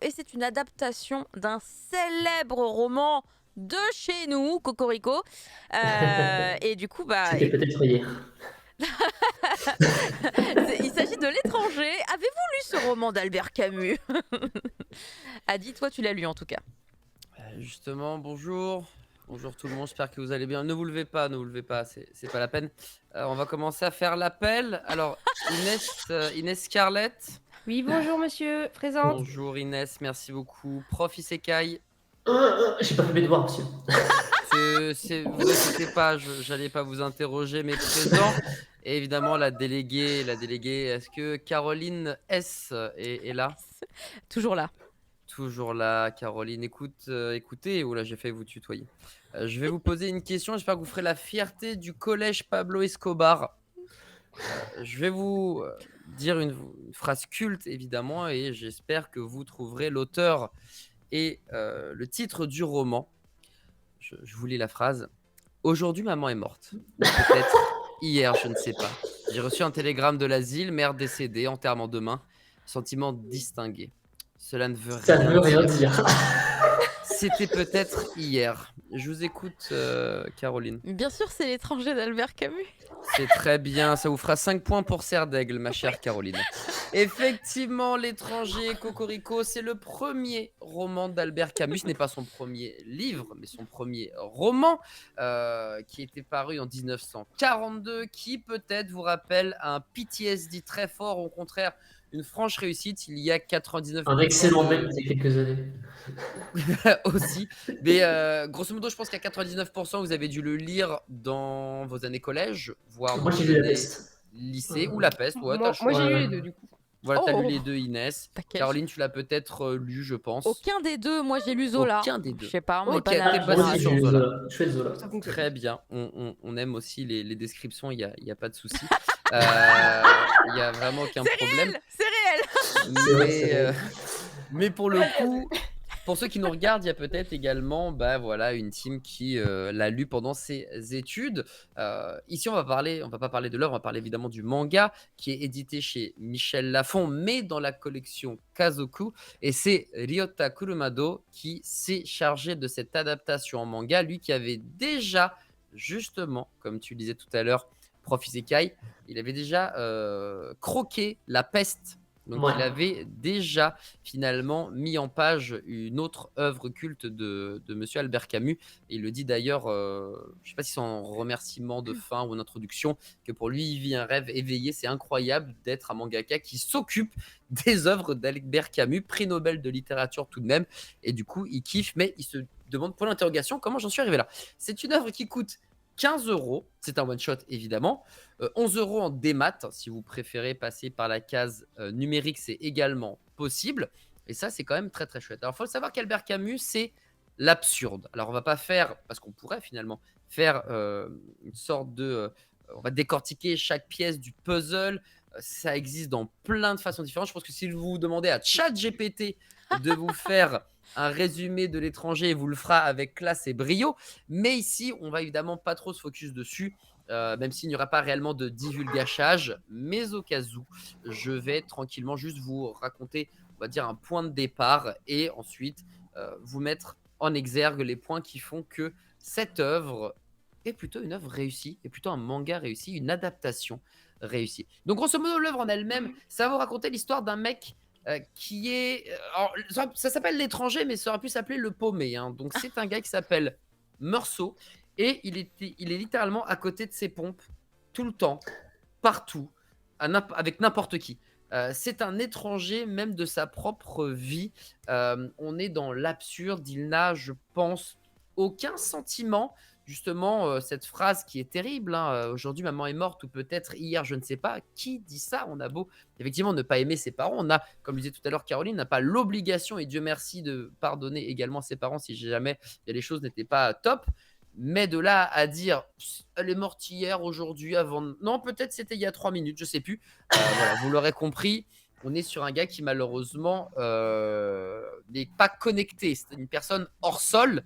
et c'est une adaptation d'un célèbre roman de chez nous, Cocorico. Et du coup, bah, C'était peut-être hier. il s'agit de L'étranger. Avez-vous lu ce roman d'Albert Camus? Adi, toi, tu l'as lu en tout cas. Justement, bonjour. Bonjour tout le monde, j'espère que vous allez bien. Ne vous levez pas, ne vous levez pas, c'est pas la peine. On va commencer à faire l'appel. Alors, Inès Scarlett. Oui, bonjour monsieur, présente. Bonjour Inès, merci beaucoup. Prof Isekai. J'ai pas fait mes devoirs, monsieur. Vous inquiétez pas, j'allais pas vous interroger, mais présent. Et évidemment, la déléguée, est-ce que Caroline S est là? Toujours là. Toujours là, Caroline. Écoutez, oh là, j'ai failli vous tutoyer. Je vais vous poser une question. J'espère que vous ferez la fierté du collège Pablo Escobar. Je vais vous dire une phrase culte, évidemment, et j'espère que vous trouverez l'auteur et le titre du roman. Je vous lis la phrase. Aujourd'hui, maman est morte. Peut-être hier, je ne sais pas. J'ai reçu un télégramme de l'asile, mère décédée, enterrement demain. Sentiment distingué. Cela ne veut Ça ne rien veut rien dire. dire. C'était peut-être hier. Je vous écoute, Caroline. Bien sûr, c'est L'étranger d'Albert Camus. C'est très bien. Ça vous fera 5 points pour Serre d'Aigle, ma chère Caroline. Effectivement, L'étranger, Cocorico, c'est le premier roman d'Albert Camus. Ce n'est pas son premier livre, mais son premier roman qui était paru en 1942, qui peut-être vous rappelle un PTSD très fort, au contraire, une franche réussite. Il y a 99% Un excellent de... mec il y a quelques années. aussi. Mais grosso modo, je pense qu'à 99%, vous avez dû le lire dans vos années collège, voire Moi, dans j'ai vos lu La années Peste. lycée ou La Peste. Ouais, t'as le Moi, choix. j'ai lu Ouais. les deux du coup. Voilà, t'as lu Oh, les deux, Inès. t'as quel- Caroline, tu l'as peut-être lu, je pense. Aucun des deux. Moi, j'ai lu Zola. Aucun des Je deux. sais pas, on n'est Ok, pas dans la t'es même Moi passé aussi, j'ai génération. sur lu Zola. Zola. Je fais de Zola. Ça fonctionne. Très bien. On aime aussi les descriptions, il n'y a pas de souci. Il n'y a vraiment aucun problème. C'est réel. C'est vrai que c'est Mais, réel. mais pour le coup, pour ceux qui nous regardent, il y a peut-être également voilà, une team qui l'a lu pendant ses études. Ici, on va pas parler de l'œuvre, on va parler évidemment du manga qui est édité chez Michel Lafon, mais dans la collection Kazoku. Et c'est Ryota Kurumado qui s'est chargé de cette adaptation en manga, lui qui avait déjà, justement, comme tu le disais tout à l'heure, Prof Isekai, il avait déjà croqué La Peste. Donc, Ouais. il avait déjà finalement mis en page une autre œuvre culte de Monsieur Albert Camus. Et il le dit d'ailleurs, je ne sais pas si c'est en remerciement de fin ou en introduction, que pour lui, il vit un rêve éveillé. C'est incroyable d'être un mangaka qui s'occupe des œuvres d'Albert Camus, prix Nobel de littérature tout de même. Et du coup, il kiffe, mais il se demande pour l'interrogation comment j'en suis arrivé là. C'est une œuvre qui coûte 15 euros, c'est un one-shot évidemment. 11 euros en démat, si vous préférez passer par la case numérique, c'est également possible. Et ça, c'est quand même très très chouette. Alors, il faut savoir qu'Albert Camus, c'est l'absurde. Alors, on va pas faire, parce qu'on pourrait finalement faire une sorte de. On va décortiquer chaque pièce du puzzle. Ça existe dans plein de façons différentes. Je pense que si vous demandez à ChatGPT de vous faire un résumé de l'étranger, vous le fera avec classe et brio. Mais ici, on va évidemment pas trop se focus dessus. Même s'il n'y aura pas réellement de divulgachage, mais au cas où, je vais tranquillement juste vous raconter, on va dire, un point de départ et ensuite vous mettre en exergue les points qui font que cette œuvre est plutôt une œuvre réussie, est plutôt un manga réussi, une adaptation réussie. Donc grosso modo, l'œuvre en elle-même, ça va vous raconter l'histoire d'un mec qui est... alors, ça s'appelle L'étranger, mais ça aurait pu s'appeler Le Paumé. Hein. Donc c'est un gars qui s'appelle Meursault. Et il est littéralement à côté de ses pompes, tout le temps, partout, avec n'importe qui. C'est un étranger même de sa propre vie. On est dans l'absurde. Il n'a, je pense, aucun sentiment. Justement, cette phrase qui est terrible, hein, aujourd'hui maman est morte ou peut-être hier, je ne sais pas, qui dit ça? On a beau effectivement ne pas aimer ses parents, on a, comme disait tout à l'heure Caroline, n'a pas l'obligation, et Dieu merci, de pardonner également ses parents si jamais les choses n'étaient pas top. Mais de là à dire, elle est morte hier, aujourd'hui, avant. Non, peut-être c'était il y a 3 minutes, je sais plus. Voilà, vous l'aurez compris. On est sur un gars qui malheureusement n'est pas connecté. C'est une personne hors sol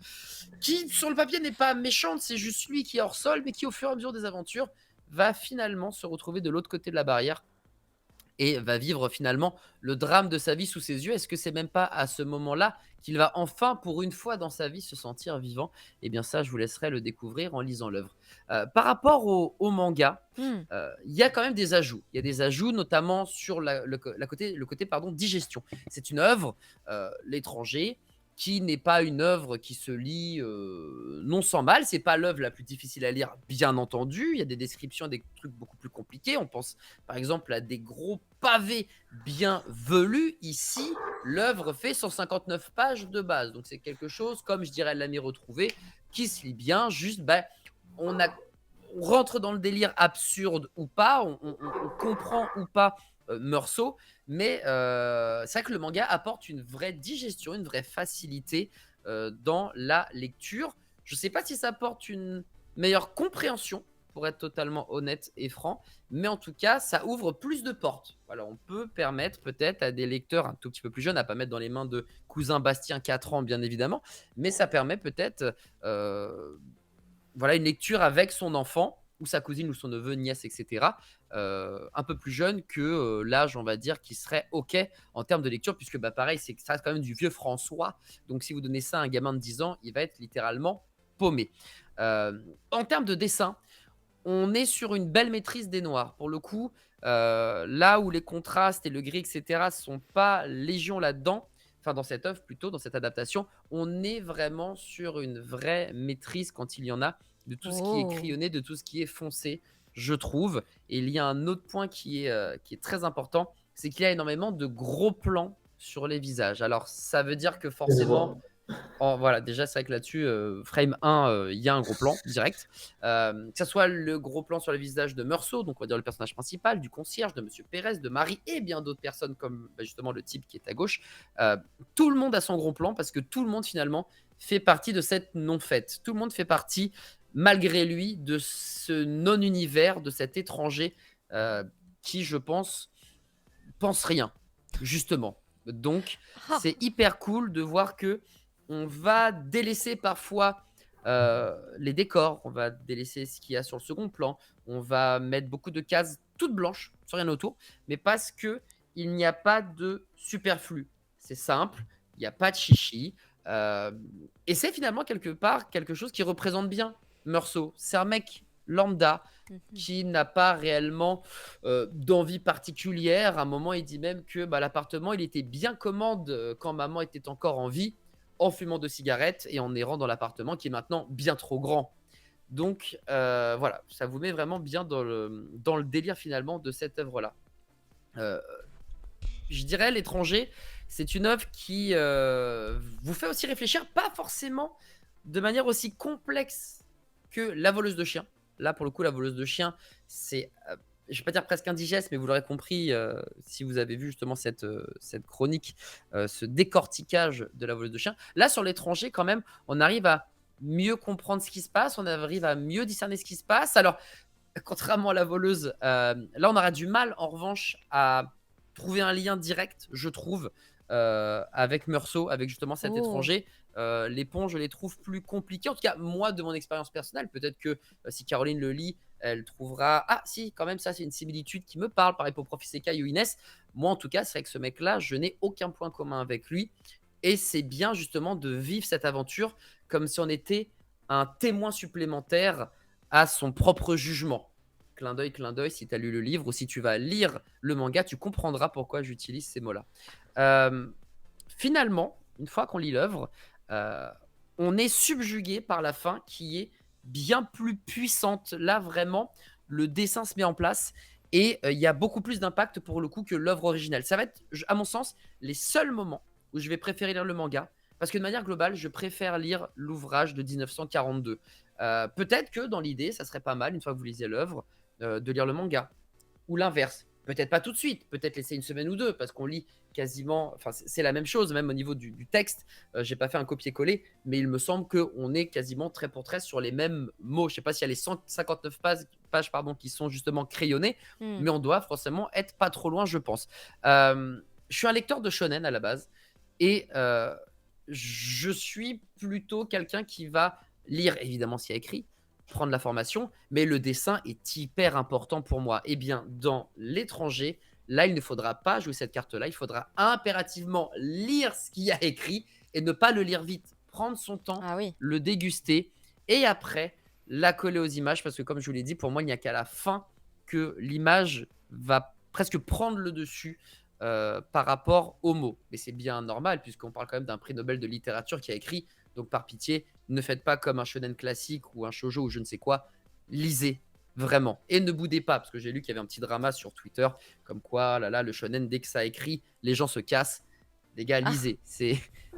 qui, sur le papier, n'est pas méchante. C'est juste lui qui est hors sol, mais qui, au fur et à mesure des aventures, va finalement se retrouver de l'autre côté de la barrière et va vivre finalement le drame de sa vie sous ses yeux. Est-ce que c'est même pas à ce moment-là qu'il va enfin, pour une fois dans sa vie, se sentir vivant? Eh bien ça, je vous laisserai le découvrir en lisant l'œuvre. Par rapport au manga, Hmm. il y a quand même des ajouts. Il y a des ajouts notamment sur le côté pardon, digestion. C'est une œuvre, L'étranger, qui n'est pas une œuvre qui se lit non sans mal. C'est pas l'œuvre la plus difficile à lire, bien entendu. Il y a des descriptions, des trucs beaucoup plus compliqués. On pense par exemple à des gros pavés bien velus. Ici, l'œuvre fait 159 pages de base. Donc c'est quelque chose, comme je dirais l'ami retrouvé, qui se lit bien. Juste, on a on rentre dans le délire absurde ou pas, on comprend ou pas Meursault, mais c'est vrai que le manga apporte une vraie digestion, une vraie facilité dans la lecture. Je ne sais pas si ça apporte une meilleure compréhension, pour être totalement honnête et franc, mais en tout cas, ça ouvre plus de portes. Voilà, on peut permettre peut-être à des lecteurs un tout petit peu plus jeunes, à pas mettre dans les mains de cousin Bastien 4 ans, bien évidemment, mais ça permet peut-être voilà, une lecture avec son enfant ou sa cousine ou son neveu, nièce, etc. Un peu plus jeune que l'âge, on va dire, qui serait OK en termes de lecture, puisque pareil, ça reste quand même du vieux François. Donc si vous donnez ça à un gamin de 10 ans, il va être littéralement paumé. En termes de dessin, on est sur une belle maîtrise des noirs. Pour le coup, là où les contrastes et le gris, etc., ne sont pas légion là-dedans, enfin dans cette œuvre plutôt, dans cette adaptation, on est vraiment sur une vraie maîtrise quand il y en a, de tout ce qui est Oh. crayonné, de tout ce qui est foncé, je trouve. Et il y a un autre point qui est très important, c'est qu'il y a énormément de gros plans sur les visages. Alors ça veut dire que Je forcément, vois. voilà, déjà, c'est vrai que là-dessus, frame 1, il y a un gros plan direct. Que ce soit le gros plan sur le visage de Meursault, donc on va dire le personnage principal, du concierge, de Monsieur Pérez, de Marie et bien d'autres personnes comme justement le type qui est à gauche. Euh, Tout le monde a son gros plan parce que tout le monde finalement fait partie de cette non-fête. Tout le monde fait partie, malgré lui, de ce non-univers, de cet étranger euh, qui, je pense rien, justement. Donc, Ah. c'est hyper cool de voir que on va délaisser parfois les décors, on va délaisser ce qu'il y a sur le second plan, on va mettre beaucoup de cases toutes blanches, sans rien autour, mais parce que il n'y a pas de superflu. C'est simple, il n'y a pas de chichi, euh, et c'est finalement quelque part quelque chose qui représente bien Meursault. C'est un mec lambda Mhm. qui n'a pas réellement d'envie particulière. À un moment, il dit même que l'appartement, il était bien commode quand maman était encore en vie, en fumant de cigarettes et en errant dans l'appartement qui est maintenant bien trop grand. Donc voilà, ça vous met vraiment bien dans le délire finalement de cette œuvre-là. Euh, je dirais L'étranger, c'est une œuvre qui vous fait aussi réfléchir, pas forcément de manière aussi complexe que La voleuse de chiens. Là, pour le coup, La voleuse de chiens, c'est, je vais pas dire presque indigeste, mais vous l'aurez compris si vous avez vu justement cette chronique, ce décortiquage de La voleuse de chiens. Là, sur L'étranger, quand même, on arrive à mieux comprendre ce qui se passe, on arrive à mieux discerner ce qui se passe. Alors, contrairement à La voleuse, là, on aura du mal, en revanche, à trouver un lien direct, je trouve, avec Meursault, avec justement cet Oh. étranger. Les ponts, je les trouve plus compliqués. En tout cas, moi, de mon expérience personnelle, peut-être que si Caroline le lit, elle trouvera ah si, quand même, ça, c'est une similitude qui me parle, pareil pour Prof. Sekai ou Inès. Moi, en tout cas, c'est vrai que ce mec-là, je n'ai aucun point commun avec lui. Et c'est bien justement de vivre cette aventure comme si on était un témoin supplémentaire à son propre jugement. Clin d'œil, si tu as lu le livre ou si tu vas lire le manga, tu comprendras pourquoi j'utilise ces mots-là. Euh, Finalement, une fois qu'on lit l'œuvre, euh, on est subjugué par la fin qui est bien plus puissante. Là, vraiment, le dessin se met en place et il y a beaucoup plus d'impact pour le coup que l'œuvre originale. Ça va être, à mon sens, les seuls moments où je vais préférer lire le manga. Parce que de manière globale, je préfère lire l'ouvrage de 1942. Peut-être que dans l'idée, ça serait pas mal, une fois que vous lisez l'œuvre, de lire le manga. Ou l'inverse. Peut-être pas tout de suite, peut-être laisser une semaine ou deux, parce qu'on lit quasiment. Enfin, c'est la même chose, même au niveau du texte. J'ai pas fait un copier-coller, mais il me semble qu'on est quasiment trait pour trait sur les mêmes mots. Je sais pas s'il y a les 159 pages pardon, qui sont justement crayonnées, Hmm. mais on doit forcément être pas trop loin, je pense. Je suis un lecteur de shonen à la base, et je suis plutôt quelqu'un qui va lire, évidemment, s'il y a écrit, prendre la formation, mais le dessin est hyper important pour moi. Eh bien, dans L'étranger, Là, il ne faudra pas jouer cette carte-là. Il faudra impérativement lire ce qu'il y a écrit et ne pas le lire vite. Prendre son temps, Ah oui. le déguster et après la coller aux images parce que comme je vous l'ai dit, pour moi, il n'y a qu'à la fin que l'image va presque prendre le dessus par rapport aux mots. Mais c'est bien normal puisqu'on parle quand même d'un prix Nobel de littérature qui a écrit. Donc par pitié, ne faites pas comme un shonen classique ou un shoujo ou je ne sais quoi. Lisez vraiment. Et ne boudez pas parce que j'ai lu qu'il y avait un petit drama sur Twitter comme quoi là, le shonen, dès que ça écrit, les gens se cassent. Les gars, lisez.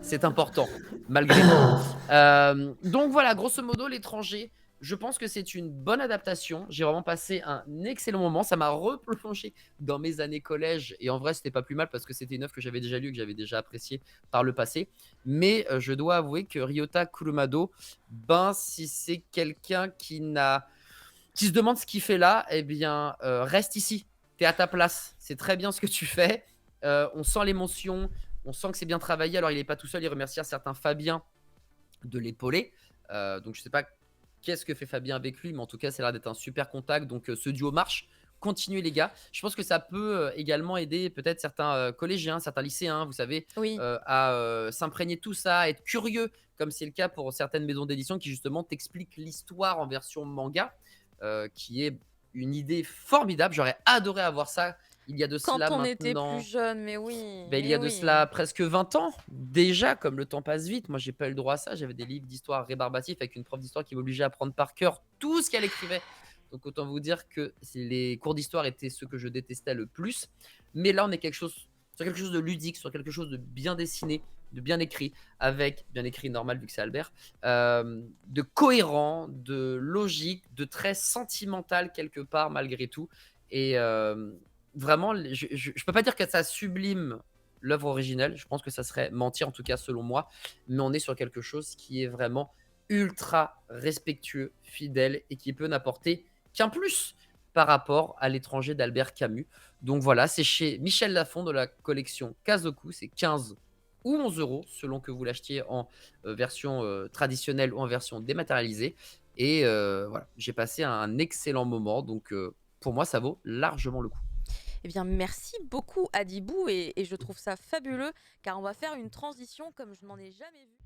C'est important malgré tout. Donc voilà, grosso modo, l'étranger. Je pense que c'est une bonne adaptation. J'ai vraiment passé un excellent moment. Ça m'a replongé dans mes années collège. Et en vrai, c'était pas plus mal parce que c'était une œuvre que j'avais déjà lue, que j'avais déjà appréciée par le passé. Mais je dois avouer que Ryota Kurumado, ben, si c'est quelqu'un qui se demande ce qu'il fait là, eh bien, reste ici. T'es à ta place. C'est très bien ce que tu fais. On sent l'émotion. On sent que c'est bien travaillé. Alors, il n'est pas tout seul. Il remercie un certain Fabien de l'épauler. Donc, je sais pas qu'est-ce que fait Fabien avec lui, mais en tout cas, ça a l'air d'être un super contact. Donc, ce duo marche. Continuez, les gars. Je pense que ça peut également aider peut-être certains collégiens, certains lycéens, vous savez, Oui. à s'imprégner de tout ça, à être curieux, comme c'est le cas pour certaines maisons d'édition qui, justement, t'expliquent l'histoire en version manga, qui est une idée formidable. J'aurais adoré avoir ça il y a de Quand cela on était plus maintenant. jeune, mais oui. Ben, il y Mais a de oui. cela presque 20 ans. Déjà, comme le temps passe vite, moi, j'ai pas eu le droit à ça. J'avais des livres d'histoire rébarbatifs avec une prof d'histoire qui m'obligeait à apprendre par cœur tout ce qu'elle écrivait. Donc, autant vous dire que les cours d'histoire étaient ceux que je détestais le plus. Mais là, on est sur quelque chose de ludique, sur quelque chose de bien dessiné, de bien écrit, avec, bien écrit normal vu que c'est Albert, de cohérent, de logique, de très sentimental quelque part malgré tout. Et vraiment, je peux pas dire que ça sublime l'œuvre originelle. Je pense que ça serait mentir, en tout cas selon moi. Mais on est sur quelque chose qui est vraiment ultra respectueux, fidèle et qui peut n'apporter qu'un plus par rapport à l'étranger d'Albert Camus. Donc voilà, c'est chez Michel Lafon de la collection Kazoku. C'est 15 ou 11 euros selon que vous l'achetiez en version traditionnelle ou en version dématérialisée. Et voilà, j'ai passé un excellent moment. Donc pour moi, ça vaut largement le coup. Eh bien, merci beaucoup, Adibou, et je trouve ça fabuleux, car on va faire une transition comme je n'en ai jamais vu.